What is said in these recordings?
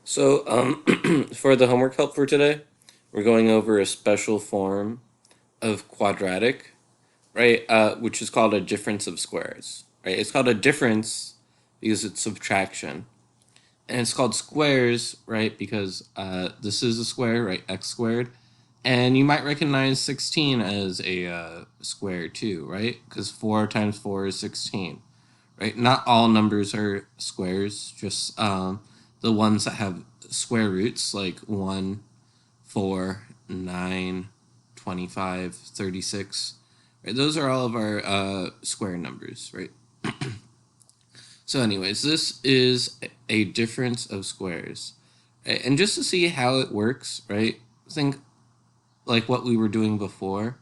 For the homework help for today, we're going over a special form of quadratic, right? Which is called a difference of squares, right? It's called a difference because it's subtraction, and it's called squares, right? Because this is a square, right? X squared, and you might recognize 16 as a square too, right? Because 4 times 4 is 16, right? Not all numbers are squares, just the ones that have square roots like 1, 4, 9, 25, 36. Right? Those are all of our square numbers, right? So anyways, this is a difference of squares. Right? And just to see how it works, right? Think like what we were doing before.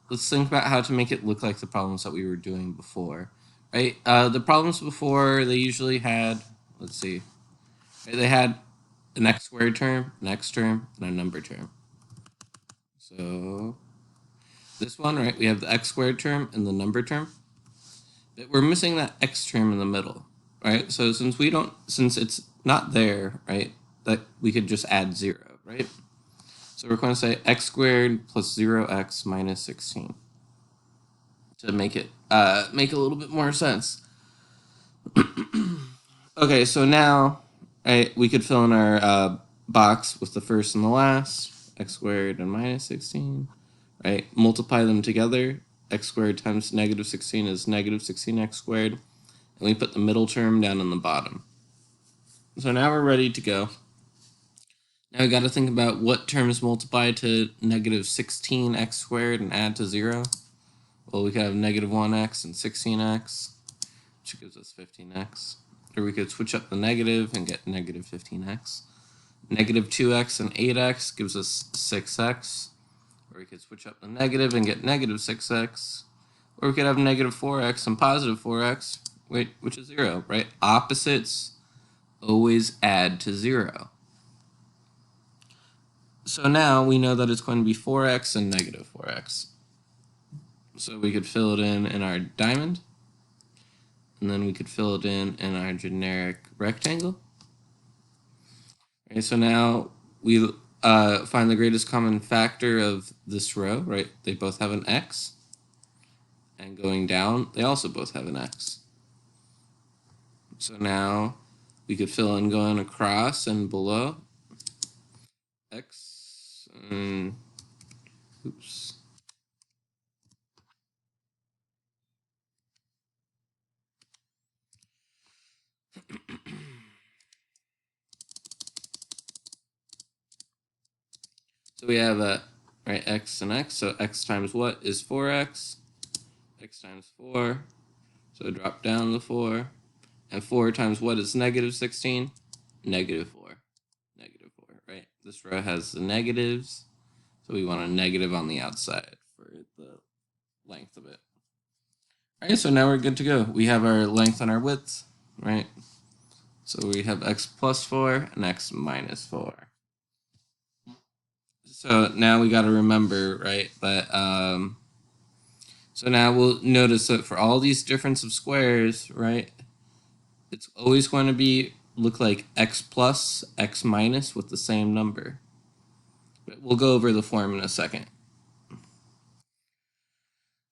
Let's think about how to make it look like the problems that we were doing before, right? The problems before, they usually had, let's see, right? They had an x squared term, an x term, and a number term. So this one, right, we have the x squared term and the number term. But we're missing that x term in the middle, right? So since it's not there, right, that we could just add 0, right? So we're going to say x squared plus 0x minus 16 to make it make a little bit more sense. Okay, so now we could fill in our box with the first and the last, x squared and minus 16, right? Multiply them together. X squared times negative 16 is negative 16x squared. And we put the middle term down in the bottom. So now we're ready to go. Now we got to think about what terms multiply to negative 16x squared and add to 0. Well, we could have negative 1x and 16x, which gives us 15x. Or we could switch up the negative and get negative 15x. Negative 2x and 8x gives us 6x. Or we could switch up the negative and get negative 6x. Or we could have negative 4x and positive 4x, which is 0, right? Opposites always add to 0. So now we know that it's going to be 4x and negative 4x. So we could fill it in our diamond. And then we could fill it in our generic rectangle. Okay, so now we find the greatest common factor of this row, right? They both have an x. And going down, they also both have an x. So now we could fill in going across and below. X, and oops. So we have right, x and x. So x times what is 4x? X times 4. So drop down the 4. And 4 times what is negative 16? Negative 4. Negative 4, right? This row has the negatives. So we want a negative on the outside for the length of it. All right, so now we're good to go. We have our length and our width, right? So we have x plus 4 and x minus 4. So now we got to remember, right, that so now we'll notice that for all these difference of squares, right, it's always going to look like x plus, x minus with the same number. But we'll go over the form in a second.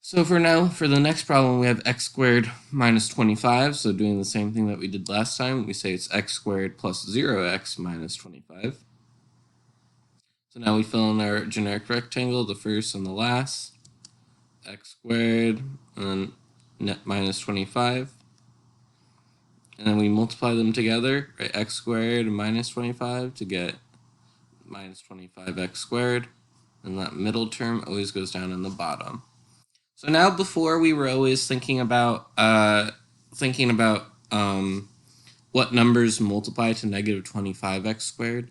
So for now, for the next problem, we have x squared minus 25. So doing the same thing that we did last time, we say it's x squared plus 0x minus 25. So now we fill in our generic rectangle, the first and the last, x squared, and then net minus 25. And then we multiply them together, right? X squared and minus 25 to get minus 25x squared. And that middle term always goes down in the bottom. So now before we were always thinking about what numbers multiply to negative 25x squared.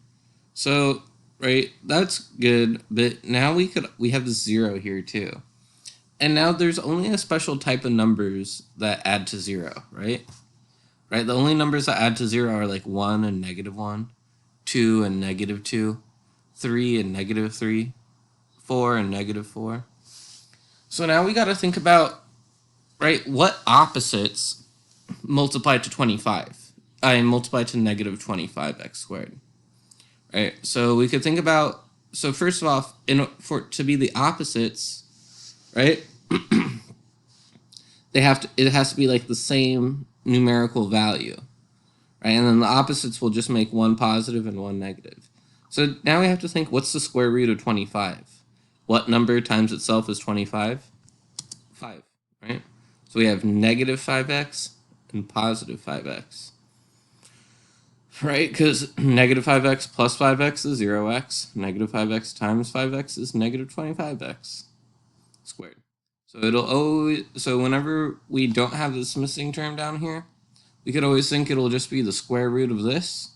So right, that's good, but now we have the 0 here too. And now there's only a special type of numbers that add to 0, right? Right, the only numbers that add to 0 are like 1 and negative 1, 2 and negative 2, 3 and negative 3, 4 and negative 4. So now we got to think about, right, what opposites multiply to 25? I multiply to negative 25x squared. right? So we could think about, so first of all, for to be the opposites, right? It has to be like the same numerical value, right? And then the opposites will just make one positive and one negative. So now we have to think, what's the square root of 25? What number times itself is 25? 5, right? So we have negative 5x and positive 5x, right? Because negative 5x plus 5x is 0x. Negative 5x times 5x is negative 25x squared. So it'll always, so whenever we don't have this missing term down here, we could always think it'll just be the square root of this.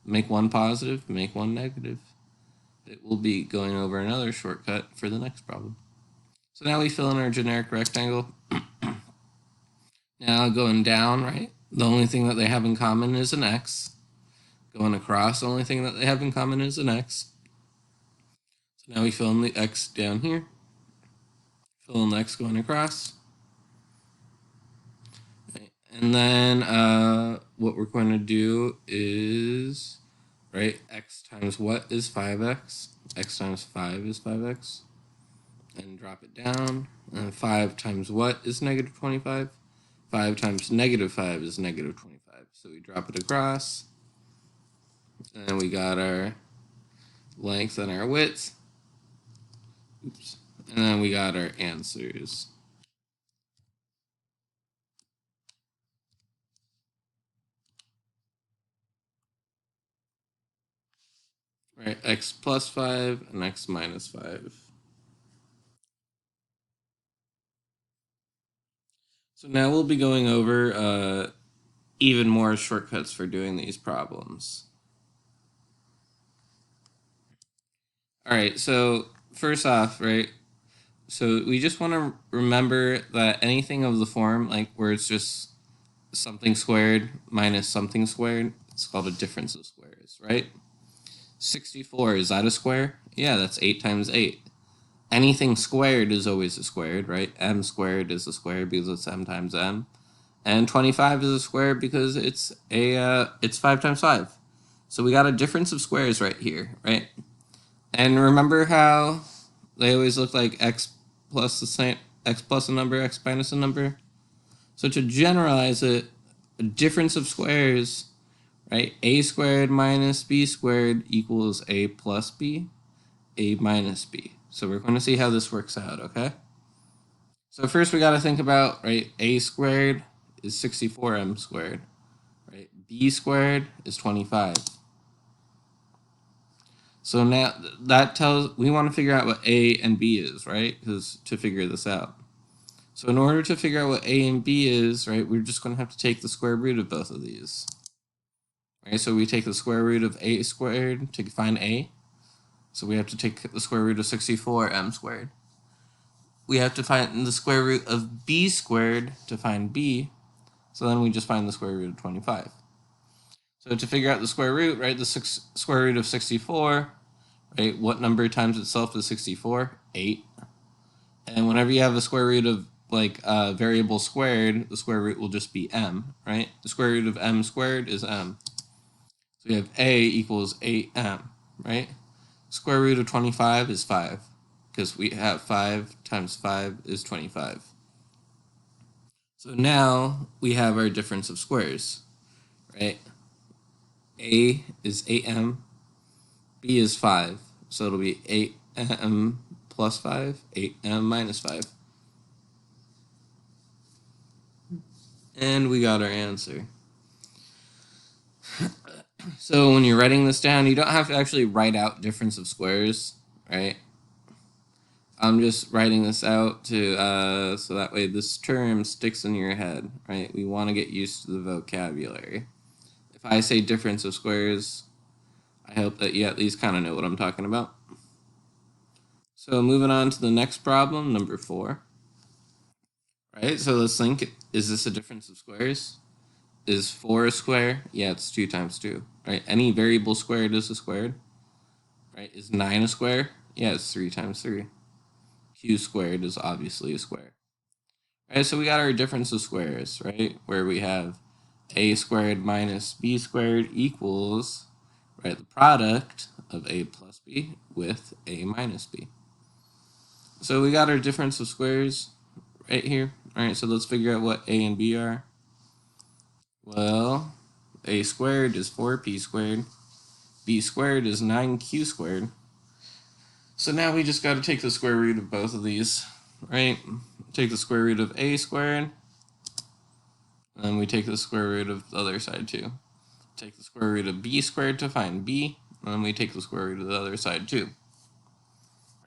Make one positive, make one negative. It will be going over another shortcut for the next problem. So now we fill in our generic rectangle. Now going down, right? The only thing that they have in common is an x. Going across, the only thing that they have in common is an x. So now we fill in the x down here. Fill in the x going across. Right. And then what we're going to do is, right, x times what is 5x? X times 5 is 5x. And drop it down. And 5 times what is negative 25? 5 times negative 5 is negative 25. So we drop it across. And we got our length and our width. Oops. And then we got our answers. Right, x plus 5 and x minus 5. So now we'll be going over even more shortcuts for doing these problems. All right, so first off, right, so we just want to remember that anything of the form, like where it's just something squared minus something squared, it's called a difference of squares, right? 64, is that a square? Yeah, that's 8 times 8. Anything squared is always a squared, right? M squared is a square because it's m times m. And 25 is a square because it's 5 times 5. So we got a difference of squares right here, right? And remember how they always look like x plus a number, x minus a number? So to generalize it, a difference of squares, right? A squared minus b squared equals a plus b, a minus b. So we're going to see how this works out, okay? So first we got to think about, right, a squared is 64m squared, right? B squared is 25. So now that tells, we want to figure out what a and b is, right? Because to figure this out. So in order to figure out what a and b is, right, we're just going to have to take the square root of both of these. Right, so we take the square root of a squared to find a. So we have to take the square root of 64m squared. We have to find the square root of b squared to find b. So then we just find the square root of 25. So to figure out the square root, right, the square root of 64, right, what number times itself is 64? 8. And whenever you have a square root of like a variable squared, the square root will just be m, right? The square root of m squared is m. So we have a equals 8m, right? Square root of 25 is 5, because we have 5 times 5 is 25. So now we have our difference of squares, right? A is 8m, b is 5, so it'll be 8m plus 5, 8m minus 5. And we got our answer. So when you're writing this down, you don't have to actually write out difference of squares, right? I'm just writing this out to so that way this term sticks in your head, right? We want to get used to the vocabulary. If I say difference of squares, I hope that you at least kind of know what I'm talking about. So moving on to the next problem, number 4. Right, so let's think, is this a difference of squares? Is 4 a square? Yeah, it's 2 times 2. Right, any variable squared is a squared. Right, is 9 a square? Yeah, it's 3 times 3. Q squared is obviously a square. Right, so we got our difference of squares, right? Where we have a squared minus b squared equals right? The product of a plus b with a minus b. So we got our difference of squares right here. All right, so let's figure out what a and b are. Well, a squared is 4p squared. B squared is 9q squared. So now we just got to take the square root of both of these, right? Take the square root of a squared, and then we take the square root of the other side too. Take the square root of b squared to find b, and then we take the square root of the other side too.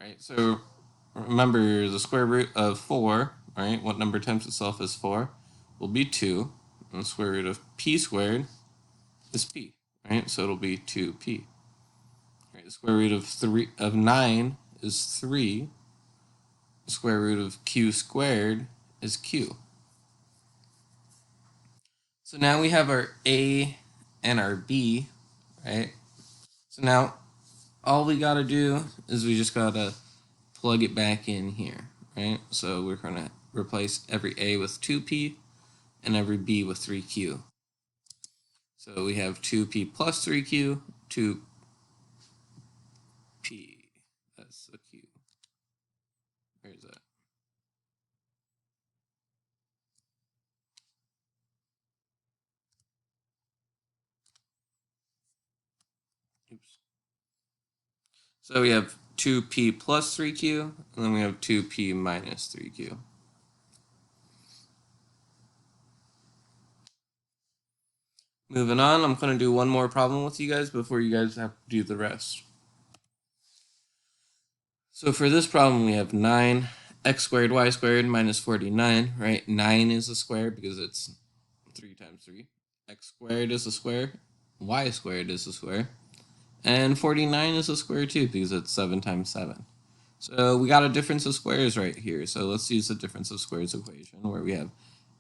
Right, so remember the square root of 4, right? What number times itself is 4? Will be 2, and the square root of p squared is p, right? So it'll be 2p. Right, the square root of 9 is 3. The square root of q squared is q. So now we have our a and our b, right? So now all we got to do is we just got to plug it back in here, right? So we're going to replace every a with 2p and every b with 3q. So we have 2p plus 3q, 2p, that's the q. Where is that? Oops. So we have 2p plus 3q, and then we have 2p minus 3q. Moving on, I'm going to do one more problem with you guys before you guys have to do the rest. So for this problem, we have 9 x squared y squared minus 49, right? 9 is a square because it's 3 times 3. X squared is a square. Y squared is a square. And 49 is a square too because it's 7 times 7. So we got a difference of squares right here. So let's use the difference of squares equation where we have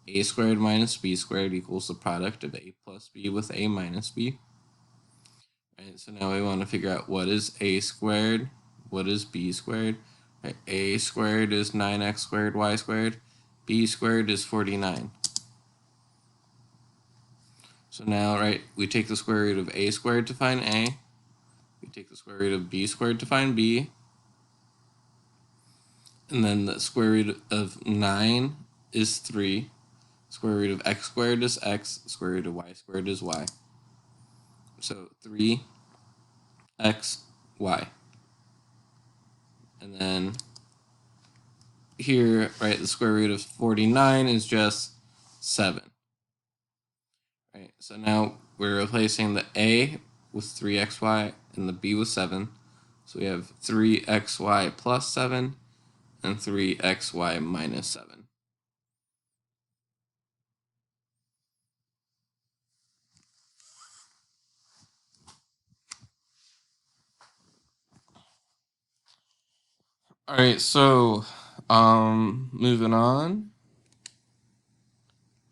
a squared minus b squared equals the product of a plus b with a minus b. Right, so now we want to figure out what is a squared, what is b squared. Right, a squared is 9x squared y squared, b squared is 49. So now, right, we take the square root of a squared to find a, we take the square root of b squared to find b, and then the square root of 9 is 3, square root of x squared is x, square root of y squared is y. So 3x, y. And then here, right, the square root of 49 is just 7. Right, so now we're replacing the a with 3xy and the b with 7. So we have 3xy plus 7 and 3xy minus 7. All right, so moving on,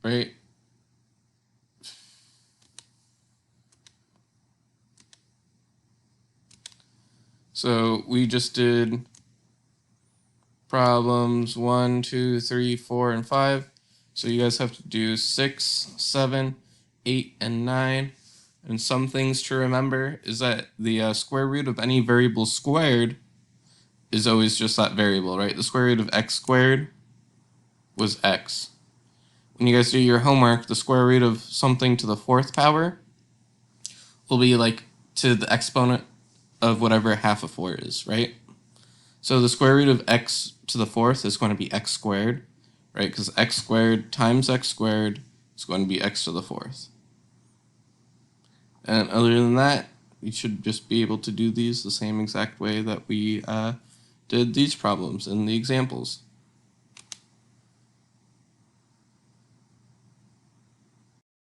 right? So we just did problems 1, 2, 3, 4, and 5. So you guys have to do 6, 7, 8, and 9. And some things to remember is that the square root of any variable squared is always just that variable, right? The square root of x squared was x. When you guys do your homework, the square root of something to the 4th power will be like to the exponent of whatever half of 4 is, right? So the square root of x to the 4th is going to be x squared, right? Because x squared times x squared is going to be x to the 4th. And other than that, you should just be able to do these the same exact way that we did these problems in the examples.